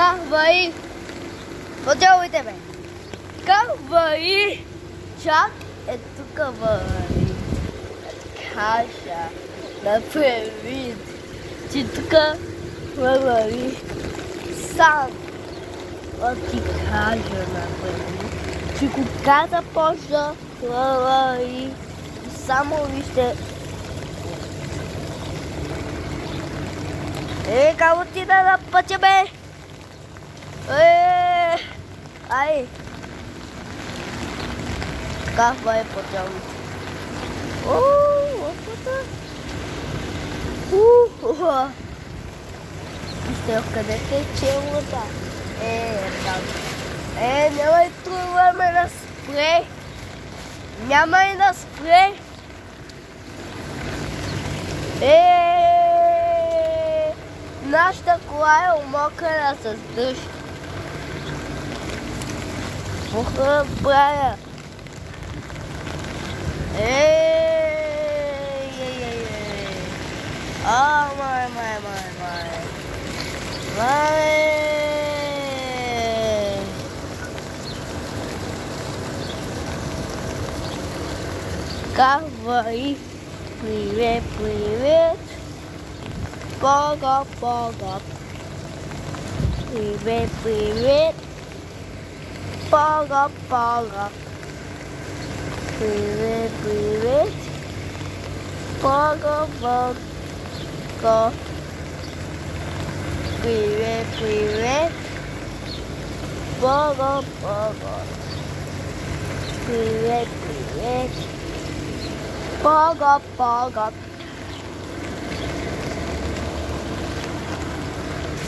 Говори. Поделайте ме. Говори. Чак е тук говори. Кажа. Направи. Ти тук говори. Сам. Ти кажа направи. Ти кога започна говори. Само вижте. Kamu tidak dapat coba. Ai. Kah vai potong. Apa tuh? Isto cadê que tinha outra? Minha mãe trouxe na spray. Minha mãe na spray. Нашата кола е умокрена с дъжд. Какво правя? Как вари? Привет, привет. Пога. Привет, привет. Пога. Привет, привет. Пога. Привет, привет. Пога. Привет, привет. Пога.